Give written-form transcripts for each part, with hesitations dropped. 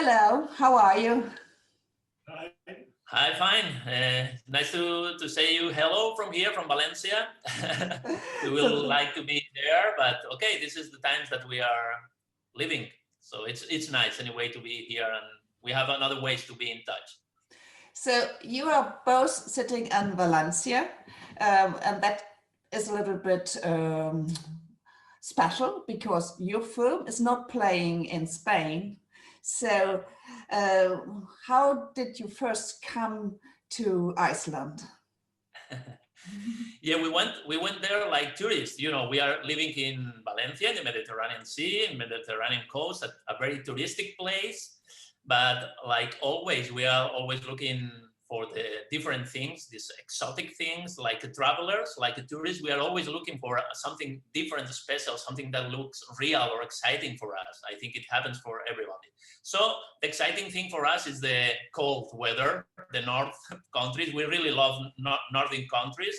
Hello, how are you? Hi. Hi, fine. Nice to say you hello from here, from Valencia. We will like to be there, but okay, this is the times that we are living. So it's nice anyway to be here, and we have another ways to be in touch. So you are both sitting in Valencia, and that is a little bit special because your film is not playing in Spain. So how did you first come to Iceland? Yeah, we went there like tourists. You know, we are living in Valencia, in the Mediterranean Sea, in Mediterranean coast, a very touristic place. But like always, we are always looking for the different things, these exotic things, like travelers, like tourists. We are always looking for something different, special, something that looks real or exciting for us. I think it happens for everybody. So the exciting thing for us is the cold weather, the north countries. We really love northern countries.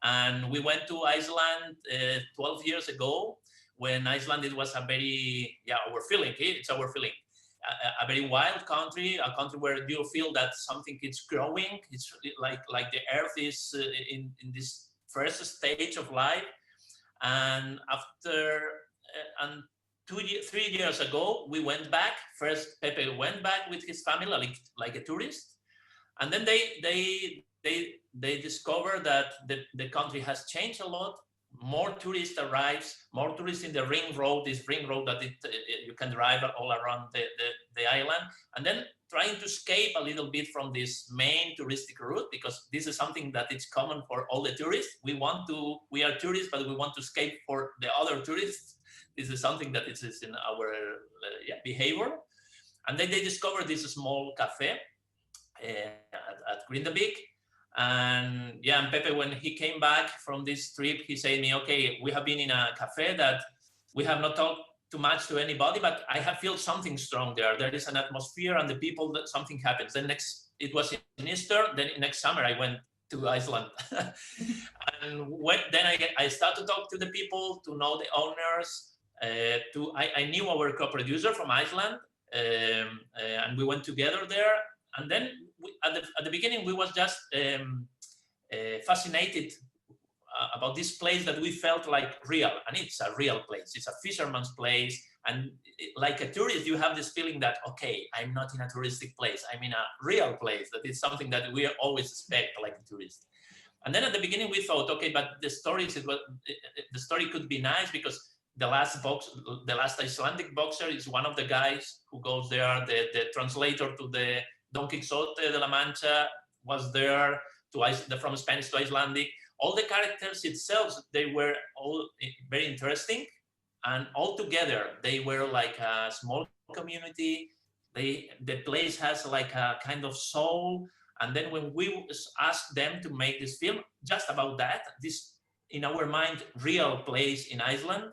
And we went to Iceland 12 years ago when Iceland, it was a very, our feeling, it's our feeling. A very wild country, a country where you feel that something is growing. It's like the earth is in this first stage of life. And after, 3 years ago, we went back. First, Pepe went back with his family, like a tourist. And then they discovered that the country has changed a lot. More tourists arrives, more tourists in the ring road, this ring road that you can drive all around the island, and then trying to escape a little bit from this main touristic route, because this is something that is common for all the tourists. We are tourists, but we want to escape for the other tourists. This is something that is in our behavior. And then they discovered this small cafe at Grindavik. And and Pepe, when he came back from this trip, he said to me, okay, we have been in a cafe that we have not talked too much to anybody, but I have felt something strong there. There is an atmosphere and the people, that something happens. Then it was in Easter, then next summer I went to Iceland. And then I started to talk to the people, to know the owners, I knew our co-producer from Iceland, and we went together there. And then at the beginning, we was just fascinated about this place that we felt like real. And it's a real place. It's a fisherman's place. And like a tourist, you have this feeling that, okay, I'm not in a touristic place. I'm in a real place. That is something that we always expect like a tourist. And then at the beginning, we thought, okay, but the story could be nice because the last Icelandic boxer is one of the guys who goes there, the translator to the Don Quixote de la Mancha was there, from Spanish to Icelandic. All the characters itself, they were all very interesting, and all together they were like a small community. The place has like a kind of soul. And then when we asked them to make this film just about that, this in our mind real place in Iceland,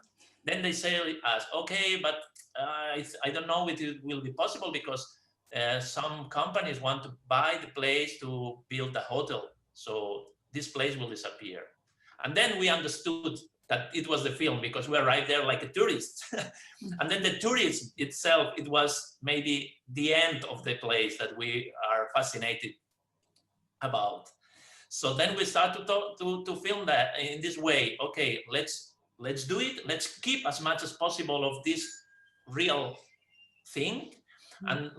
then they say us, okay, but I don't know if it will be possible because some companies want to buy the place to build a hotel. So this place will disappear. And then we understood that it was the film because we arrived there like a tourist. And then the tourism itself, it was maybe the end of the place that we are fascinated about. So then we started to film that in this way. Okay, let's do it. Let's keep as much as possible of this real thing. And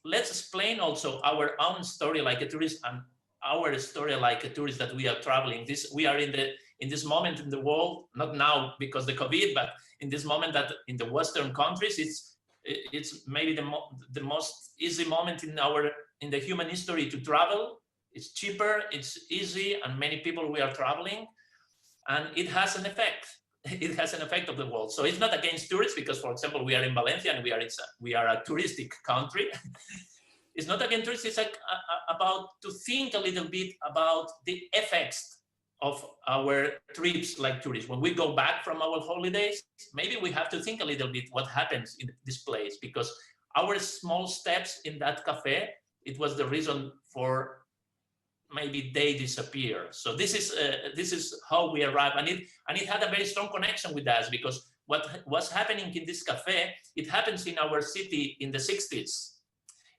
let's explain also our own story like a tourist and our story like a tourist that we are traveling. We are in this moment in the world, not now because the COVID, but in this moment that in the Western countries, it's maybe the most easy moment in the human history to travel. It's cheaper, it's easy, and many people we are traveling, and it has an effect. It has an effect of the world. So it's not against tourists because, for example, we are in Valencia and we are a touristic country. It's not against tourists. It's about to think a little bit about the effects of our trips like tourists. When we go back from our holidays, maybe we have to think a little bit what happens in this place, because our small steps in that cafe, it was the reason for maybe they disappear. So this is how we arrive, and it had a very strong connection with us, because what was happening in this cafe, it happens in our city in the 60s.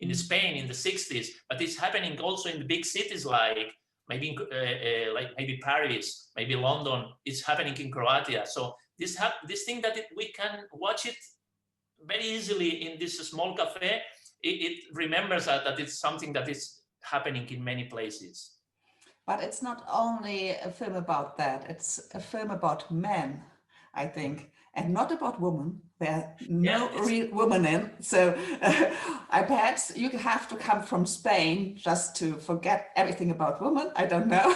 in Spain in the 60s, but it's happening also in the big cities like maybe Paris, maybe London. It's happening in Croatia. So this thing that we can watch it very easily in this small cafe, it remembers that it's something that is happening in many places. But it's not only a film about that, it's a film about men, I think, and not about women. There are no real women in. So perhaps you have to come from Spain just to forget everything about women. I don't know.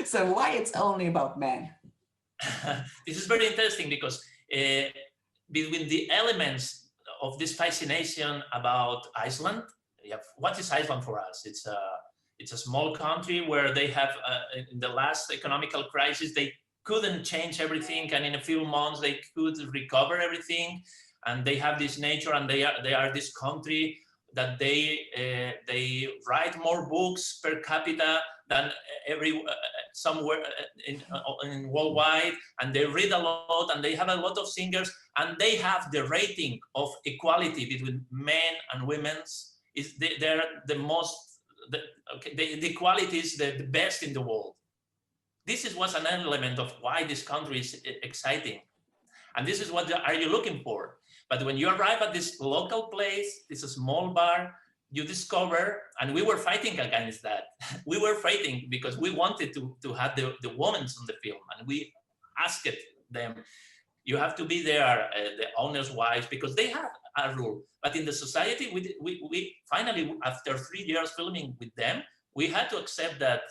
So why it's only about men? This is very interesting because between the elements of this fascination about Iceland, what is Iceland for us? It's a small country where they have, in the last economical crisis, they couldn't change everything, and in a few months they could recover everything, and they have this nature, and they are this country that they write more books per capita than somewhere in worldwide, and they read a lot, and they have a lot of singers, and they have the rating of equality between men and women's. They're the most. The equality is the best in the world. This was an element of why this country is exciting. And this is what are you looking for. But when you arrive at this local place, this small bar, you discover, and we were fighting against that. We were fighting because we wanted to have the women on the film. And we asked them, you have to be there, the owner's wives, because they have a rule. But in the society, we finally, after 3 years filming with them, we had to accept that,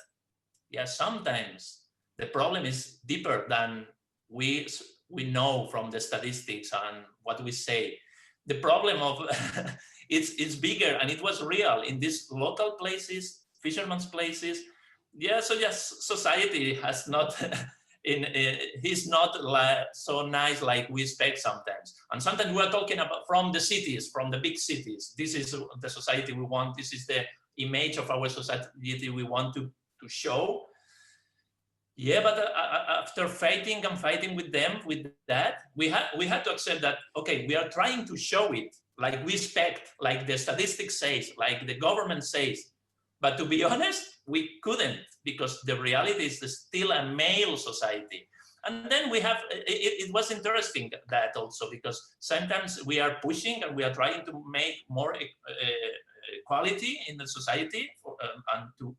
yeah, sometimes the problem is deeper than we know from the statistics and what we say. The problem of it's bigger, and it was real in these local places, fishermen's places. Yeah, so yes, society has not. He's not so nice like we expect sometimes. And sometimes we're talking about from the cities, from the big cities. This is the society we want. This is the image of our society we want to show. Yeah, but after fighting with them, with that, we had to accept that, okay, we are trying to show it like we expect, like the statistics says, like the government says. But to be honest, we couldn't, because the reality is still a male society. And then we have, it was interesting that also, because sometimes we are pushing and we are trying to make more equality in the society and to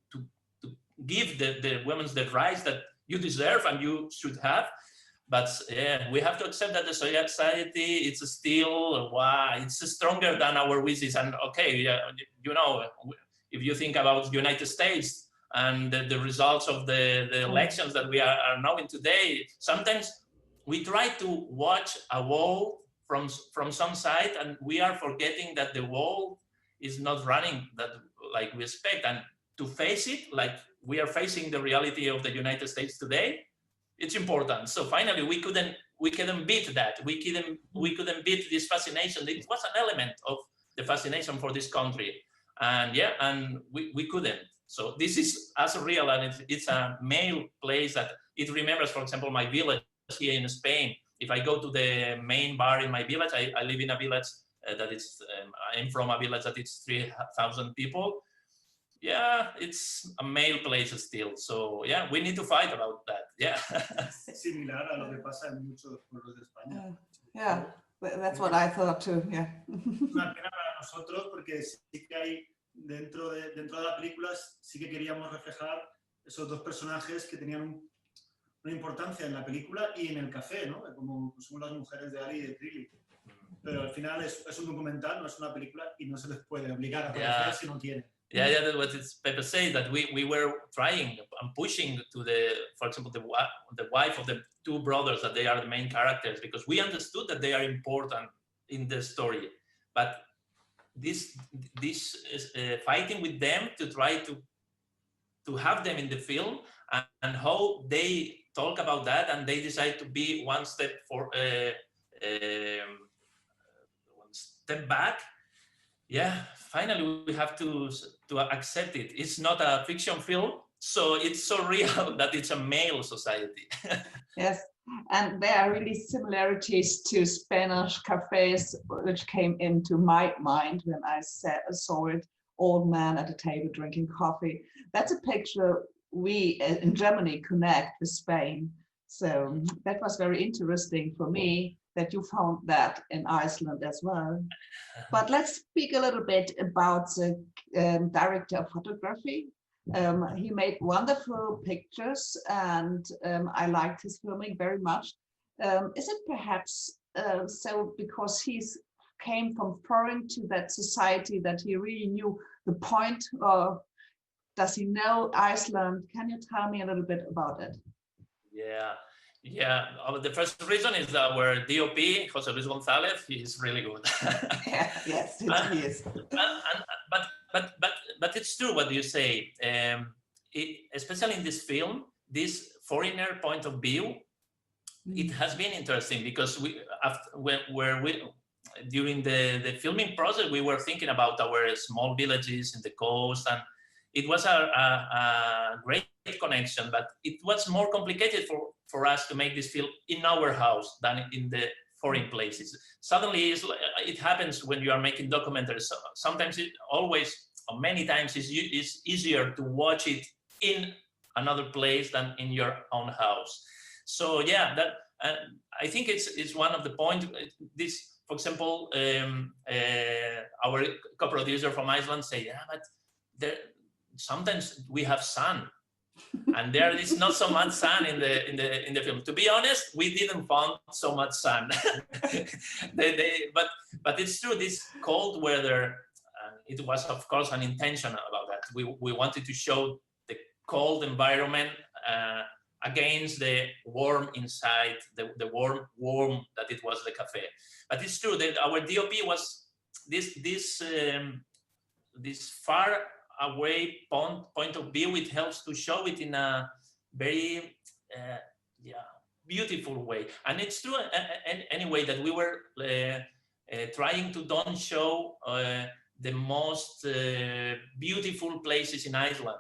give the women the rights that you deserve and you should have. But yeah, we have to accept that the society, it's still, wow, it's stronger than our wishes. And okay, yeah, you know, if you think about the United States and the results of the elections that we are knowing today, sometimes we try to watch a wall from some side, and we are forgetting that the wall is not running that like we expect. And to face it, like we are facing the reality of the United States today, it's important. So finally, we couldn't beat that. We couldn't beat this fascination. It was an element of the fascination for this country. And yeah, and we couldn't. So this is as real, and it's a male place that it remembers, for example, my village here in Spain. If I go to the main bar in my village, I live in a village that is, I'm from a village that is 3,000 people. Yeah, it's a male place still. So yeah, we need to fight about that. Yeah. Similar a lo que pasa en muchos pueblos de España. Yeah, that's what I thought too. Yeah. Una pena para nosotros porque sí que hay dentro de la película sí que queríamos reflejar esos dos personajes que tenían una importancia en la película y en el café, ¿no? Como son las mujeres de Ali y de Trilly. Pero al final es un documental, no es una película, y no se les puede obligar a aparecer si no quieren. Yeah, that's what Pepe said, that we were trying and pushing to for example, the wife of the two brothers, that they are the main characters, because we understood that they are important in the story. But this is fighting with them to try to have them in the film, and how they talk about that, and they decide to be one step back. Yeah, finally we have to accept it. It's not a fiction film. So it's so real that it's a male society. Yes, and there are really similarities to Spanish cafes, which came into my mind when I saw it. Old man at a table drinking coffee. That's a picture we in Germany connect with Spain. So that was very interesting for me that you found that in Iceland as well. But let's speak a little bit about the director of photography. He made wonderful pictures, and I liked his filming very much. Is it perhaps so because he's came from foreign to that society that he really knew the point, or does he know Iceland? Can you tell me a little bit about it? Yeah. The first reason is that our DOP, José Luis González, he is really good. Yes, he is. But it's true what you say. Especially in this film, this foreigner point of view, it has been interesting because during the filming process, we were thinking about our small villages in the coast, and it was a great connection, but it was more complicated for us to make this film in our house than in the foreign places. Suddenly, it happens when you are making documentaries. Sometimes many times it's easier to watch it in another place than in your own house. So yeah, that I think it's one of the points. This, for example, our co-producer from Iceland say, yeah, but sometimes we have sun, and there is not so much sun in the film. To be honest, we didn't find so much sun. But it's true. This cold weather, it was of course an intention about that. We wanted to show the cold environment against the warm inside, the warm that it was the cafe. But it's true that our DOP was this far away point of view. It helps to show it in a very beautiful way. And it's true anyway that we were trying to don't show the most beautiful places in Iceland,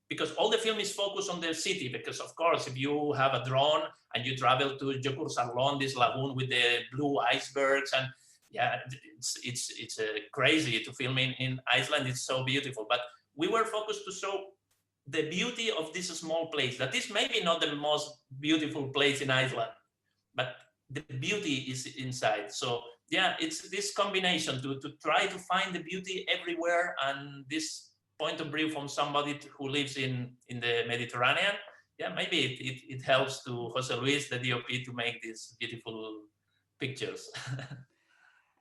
because all the film is focused on the city. Because of course, if you have a drone and you travel to Jökulsárlón, this lagoon with the blue icebergs, and yeah, it's crazy to film in Iceland. It's so beautiful, but we were focused to show the beauty of this small place. That is maybe not the most beautiful place in Iceland, but the beauty is inside. So yeah, it's this combination to try to find the beauty everywhere, and this point of view from somebody who lives in the Mediterranean. Yeah, maybe it helps to José Luis, the DOP, to make these beautiful pictures.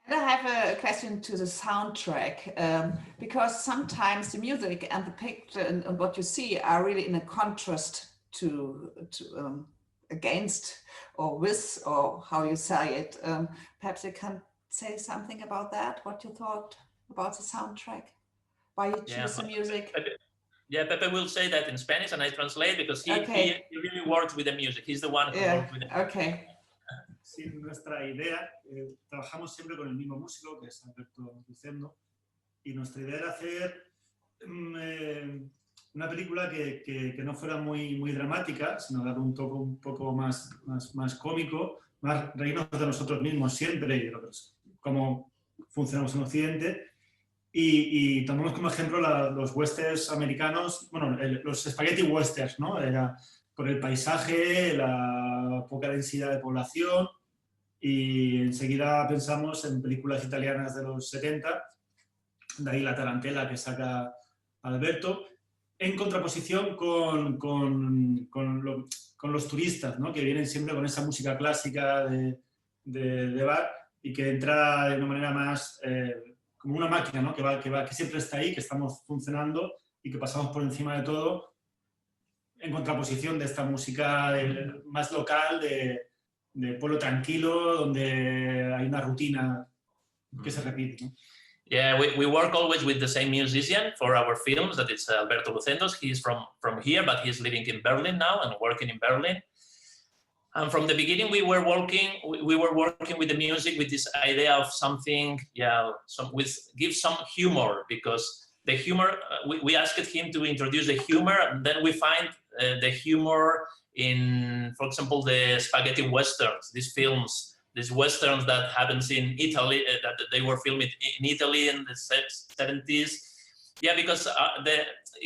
And I have a question to the soundtrack, because sometimes the music and the picture and what you see are really in a contrast to against or with, or how you say it. Perhaps you can say something about that, what you thought about the soundtrack, why you choose the music. Pepe will say that in Spanish, and I translate because he really works with the music. He's the one who works with the music. Sí, nuestra idea, trabajamos siempre con el mismo músico, que es Alberto Lucendo, y nuestra idea era hacer una película que no fuera muy dramática, sino dar un toque un poco más cómico, más reírnos de nosotros mismos siempre y de cómo funcionamos en Occidente. Y tomamos como ejemplo los westerns americanos, bueno, los spaghetti westerns, ¿no? Era por el paisaje, la poca densidad de población, y enseguida pensamos en películas italianas de los 70, de ahí la tarantela que saca Alberto, en contraposición con los turistas, ¿no? Que vienen siempre con esa música clásica de bar y que entra de una manera más como una máquina, ¿no? que siempre está ahí, que estamos funcionando y que pasamos por encima de todo, en contraposición de esta música más local, de pueblo tranquilo, donde hay una rutina que se repite, ¿no? Yeah, we work always with the same musician for our films. That is Alberto Lucendos. He's from here, but he's living in Berlin now and working in Berlin. And from the beginning, we were working with the music with this idea of something, give some humor, because the humor, we asked him to introduce the humor, and then we find the humor in, for example, the spaghetti westerns, these films, these westerns that happens in Italy, that they were filmed in Italy in the 70s. Yeah, because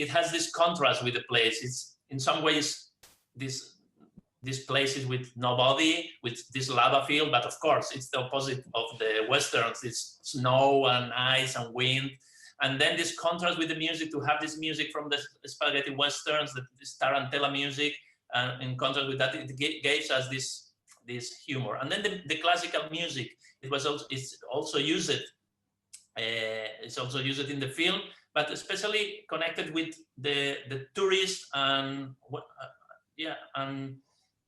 it has this contrast with the place. It's in some ways these places with nobody, with this lava field, but of course it's the opposite of the westerns. It's snow and ice and wind. And then this contrast with the music, to have this music from the spaghetti westerns, this tarantella music, in contrast with that, it gave us this humor. And then the classical music, it's also used in the film, but especially connected with the tourists and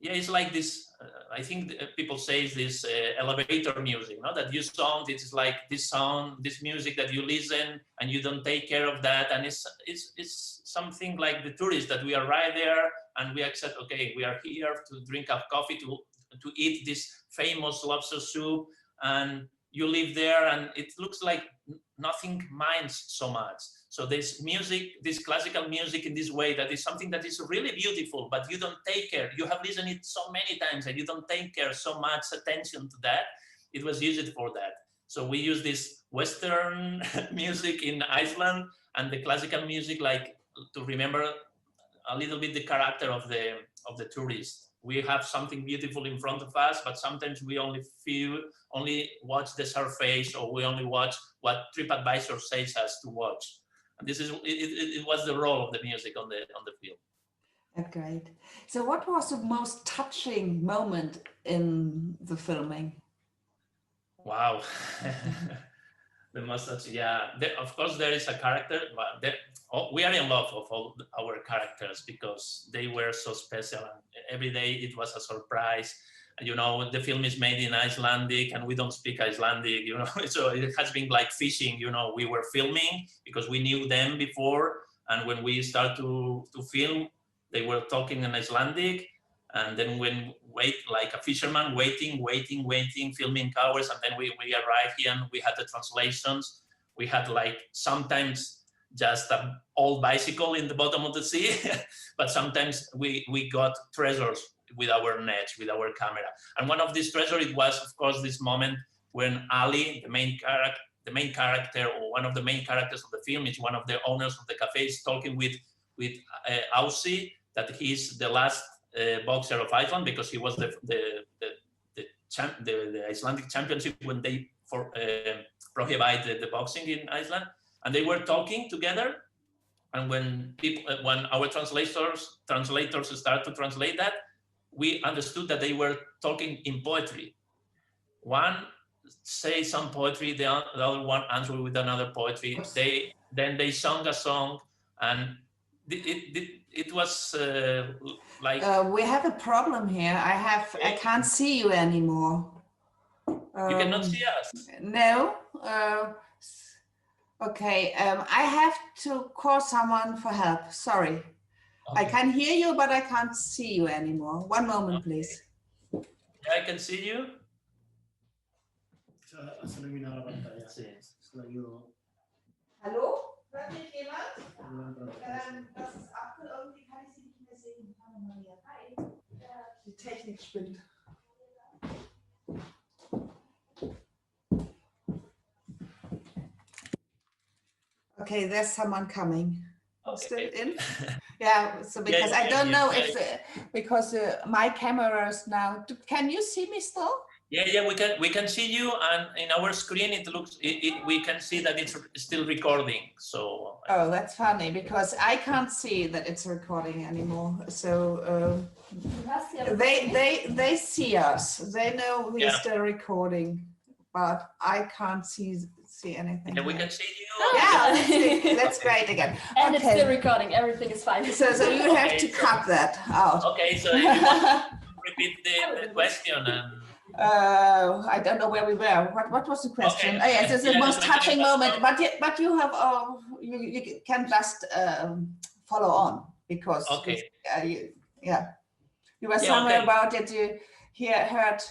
it's like this. I think people say this elevator music, no? That you sound, it's like this sound, this music that you listen and you don't take care of that, and it's something like the tourists that we arrive there and we accept, okay, we are here to drink a coffee, to eat this famous lobster soup, and you live there and it looks like nothing minds so much. So this music, this classical music in this way, that is something that is really beautiful, but you don't take care. You have listened it so many times and you don't take care so much attention to that. It was used for that. So we use this Western music in Iceland and the classical music, like to remember a little bit the character of the tourist. We have something beautiful in front of us, but sometimes we only watch the surface, or we only watch what TripAdvisor says us to watch. And this is it was the role of the music on the film. Great. So what was the most touching moment in the filming? Wow. The most touching, yeah. Of course, there is a character, but we are in love of all our characters because they were so special. And every day it was a surprise. You know, the film is made in Icelandic and we don't speak Icelandic, you know, so it has been like fishing, you know. We were filming because we knew them before, and when we start to film, they were talking in Icelandic, and then when like a fisherman, waiting, filming hours, and then we arrived here and we had the translations. We had like sometimes just an old bicycle in the bottom of the sea, but sometimes we got treasures with our nets, with our camera. And one of these treasures, it was, of course, this moment when Ali, the main character, or one of the main characters of the film, is one of the owners of the cafe, is talking with Aussie, that he's the last boxer of Iceland, because he was the Icelandic championship when they prohibited the boxing in Iceland. And they were talking together. And when our translators start to translate that, we understood that they were talking in poetry. One say some poetry, the other one answered with another poetry. Then they sang a song, and it was like. We have a problem here. I can't see you anymore. You cannot see us. No. Okay. I have to call someone for help. Sorry. Okay. I can hear you, but I can't see you anymore. One moment, please. Yeah, I can see you. Hallo? Hört mich jemand? Das ist Apfel, irgendwie kann ich sie nicht mehr sehen. Hallo Maria. Hi. Die Technik spinnt. Okay, there's someone coming. Okay. Still in? Yeah, so because I don't know if because my camera is now. Can you see me still? Yeah, we can see you, and in our screen it looks we can see that it's still recording. So. Oh, that's funny because I can't see that it's recording anymore. So they see us. They know we're still recording, but I can't see anything. Yeah, we can see you. Oh, yeah, that's great again. And it's still recording. Everything is fine. So you have to cut that out. Okay, so you want to repeat the question. I don't know where we were. What was the question? Okay. Oh, yes, it's the most touching moment. But you have you can just follow on because you were somewhere about it. You heard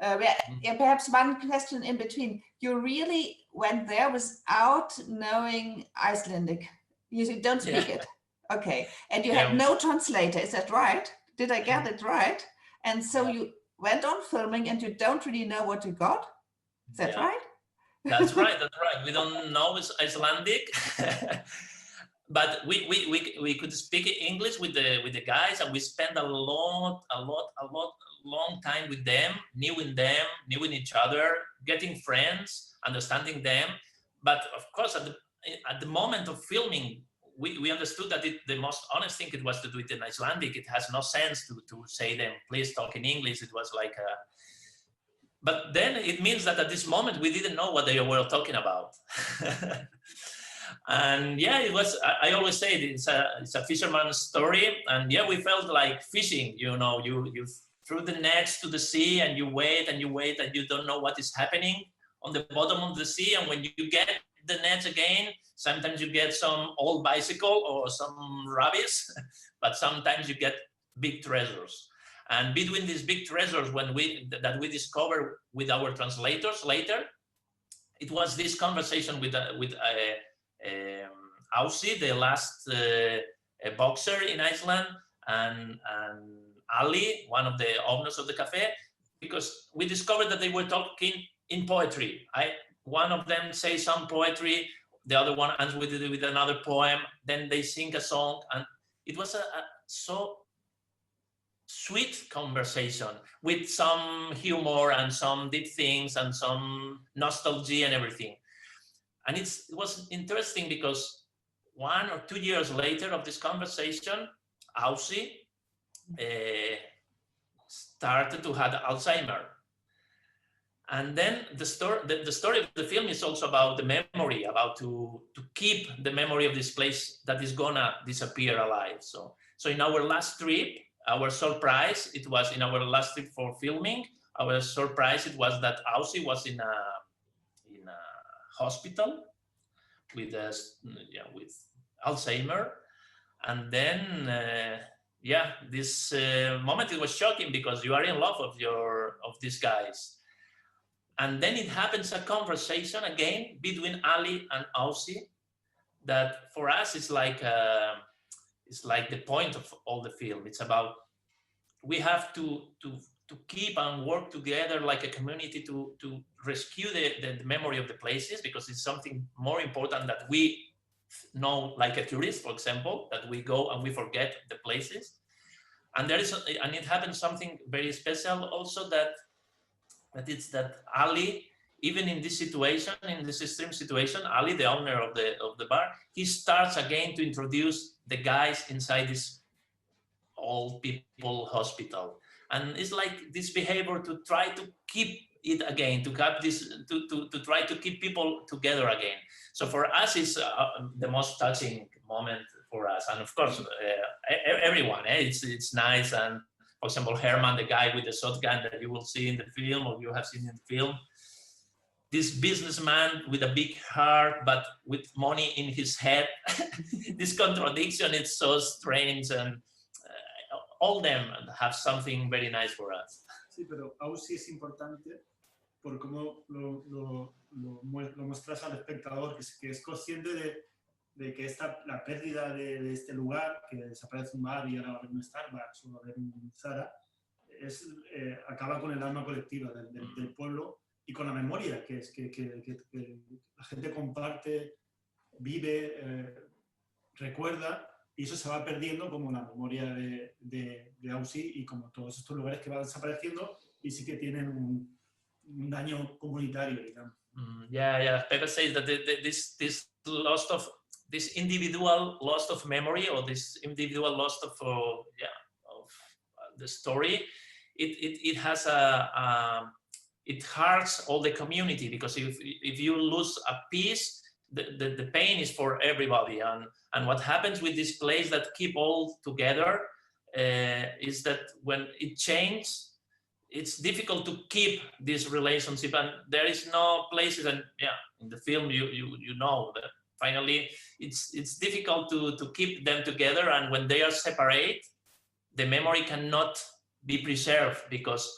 Yeah, perhaps one question in between. You really went there without knowing Icelandic. You don't speak it. Okay. And you had no translator, is that right? Did I get it right? And so you went on filming and you don't really know what you got? Is that right? That's right, that's right. We don't know Icelandic. But we could speak English with the guys, and we spent a long time with them, knowing each other, getting friends, understanding them. But of course, at the moment of filming, we understood that the most honest thing it was to do it in Icelandic. It has no sense to say them, please talk in English. It was like but then it means that at this moment we didn't know what they were talking about. And yeah, it was, I always say it's a fisherman's story. And yeah, we felt like fishing, you know, you threw the nets to the sea and you wait and you don't know what is happening on the bottom of the sea. And when you get the nets again, sometimes you get some old bicycle or some rubbish, but sometimes you get big treasures. And between these big treasures that we discovered with our translators later, it was this conversation with Aussie, the last boxer in Iceland, and Ali, one of the owners of the cafe, because we discovered that they were talking in poetry. One of them says some poetry, the other one ends with another poem, then they sing a song, and it was a so sweet conversation with some humor and some deep things and some nostalgia and everything. And it was interesting because 1 or 2 years later of this conversation, Aussie started to have Alzheimer. And then the story of the film is also about the memory, about to keep the memory of this place that is gonna disappear alive. So in our last trip, our surprise, it was in our last trip for filming, our surprise, it was that Aussie was in a hospital with Alzheimer. And then, this moment, it was shocking because you are in love of these guys. And then it happens a conversation again between Ali and Aussie that for us is like the point of all the film. It's about we have to keep and work together like a community to rescue the memory of the places, because it's something more important that we know, like a tourist, for example, that we go and we forget the places. And it happens something very special also that Ali, even in this situation, in this extreme situation, Ali, the owner of the bar, he starts again to introduce the guys inside this old people hospital. And it's like this behavior to try to keep it again, to try to keep people together again. So for us, it's the most touching moment for us. And of course, everyone, it's nice. And for example, Herman, the guy with the shotgun that you will see in the film, or you have seen in the film, this businessman with a big heart, but with money in his head. This contradiction, it's so strange, and all them have something very nice for us. Sí, pero Aussie es importante por cómo lo muestras al espectador, que es consciente de que la pérdida de este lugar, que desaparece un bar y ahora va a haber un Starbucks o va a haber un Zara, acaba con el alma colectiva del pueblo y con la memoria que la gente comparte, vive, recuerda, y eso se va perdiendo como la memoria de Aussie y como todos estos lugares que van desapareciendo y sí que tienen un daño comunitario, digamos. Yeah. Pepe says that this individual loss of memory, or this individual loss of the story, it has it hurts all the community, because if you lose a piece, the pain is for everybody. And what happens with this place that keep all together is that when it changes, it's difficult to keep this relationship, and there is no places. And in the film you know that finally it's difficult to keep them together, and when they are separate, the memory cannot be preserved, because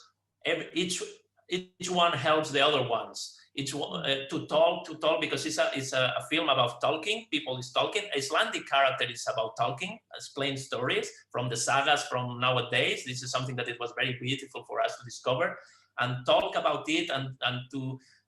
each one helps the other ones. Each one to talk because it's a film about talking. People is talking. Icelandic character is about talking, explain stories from the sagas from nowadays. This is something that it was very beautiful for us to discover and talk about it, and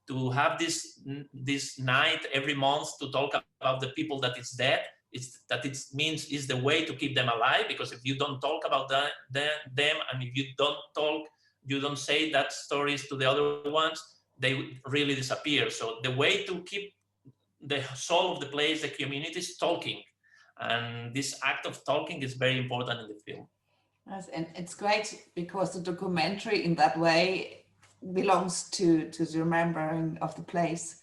to have this night every month to talk about the people that is dead. It means is the way to keep them alive, because if you don't talk about them, and if you don't talk, you don't say that stories to the other ones, they really disappear. So the way to keep the soul of the place, the community, is talking, and this act of talking is very important in the film. Yes, and it's great because the documentary in that way belongs to the remembering of the place.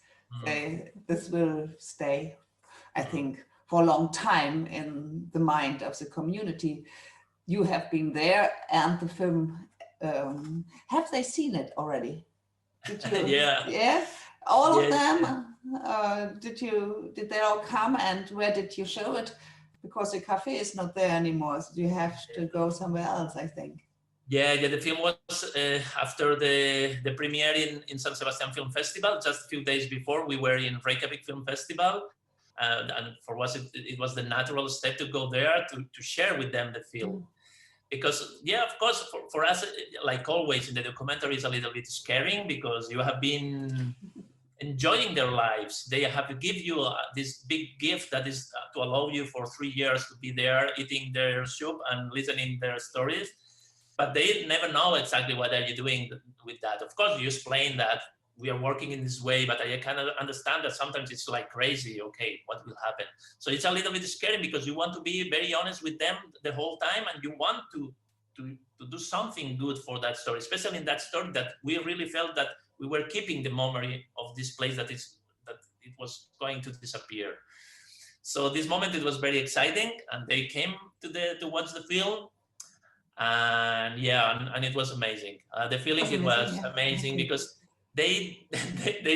This will stay, I think, for a long time in the mind of the community. You have been there, and the film, have they seen it already? Did you? Yeah, all of them. Did they all come, and where did you show it? Because the cafe is not there anymore, so you have to go somewhere else, I think. Yeah, the film was after the premiere in San Sebastian Film Festival. Just a few days before, we were in Reykjavik Film Festival, and for us it was the natural step to go there to share with them the film. Because, yeah, of course, for us, like always in the documentary, is a little bit scaring, because you have been enjoying their lives. They have to give you this big gift that is to allow you for 3 years to be there eating their soup and listening their stories. But they never know exactly what are you doing with that. Of course, you explain that we are working in this way, but I kind of understand that sometimes it's like crazy. Okay, what will happen? So it's a little bit scary, because you want to be very honest with them the whole time, and you want to do something good for that story, especially in that story that we really felt that we were keeping the memory of this place that it was going to disappear. So this moment, it was very exciting, and they came to watch the film. And yeah, and it was amazing. The feeling, it was amazing, because they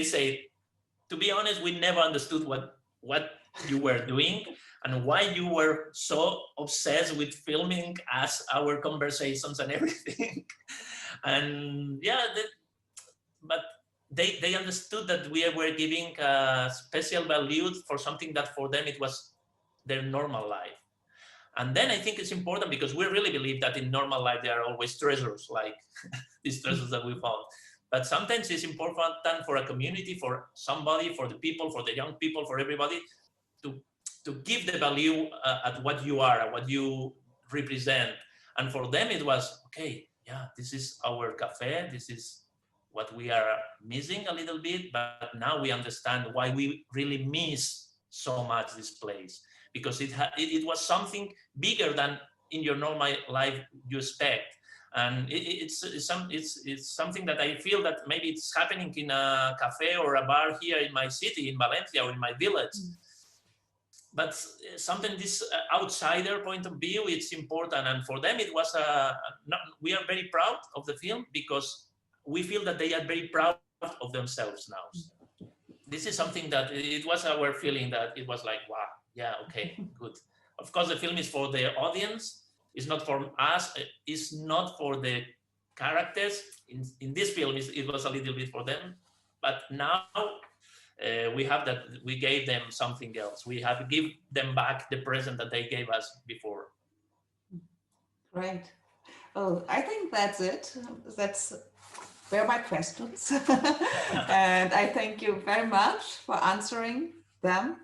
say, to be honest, we never understood what you were doing and why you were so obsessed with filming us, our conversations and everything. And yeah, but they understood that we were giving a special value for something that for them it was their normal life. And then I think it's important, because we really believe that in normal life there are always treasures, like these treasures that we found. But sometimes it's important for a community, for somebody, for the people, for the young people, for everybody, to give the value at what you are, at what you represent. And for them it was, okay, yeah, this is our cafe, this is what we are missing a little bit, but now we understand why we really miss so much this place. Because it was something bigger than in your normal life you expect. And it's something that I feel that maybe it's happening in a cafe or a bar here in my city, in Valencia, or in my village. But something this outsider point of view, it's important. And for them, it was we are very proud of the film, because we feel that they are very proud of themselves now. This is something that it was our feeling, that it was like, wow, yeah, okay, good. Of course, the film is for the audience. It's not for us. It's not for the characters. In this film, it was a little bit for them. But now we gave them something else. We have to give them back the present that they gave us before. Great. Oh, I think that's it. Were my questions. And I thank you very much for answering them.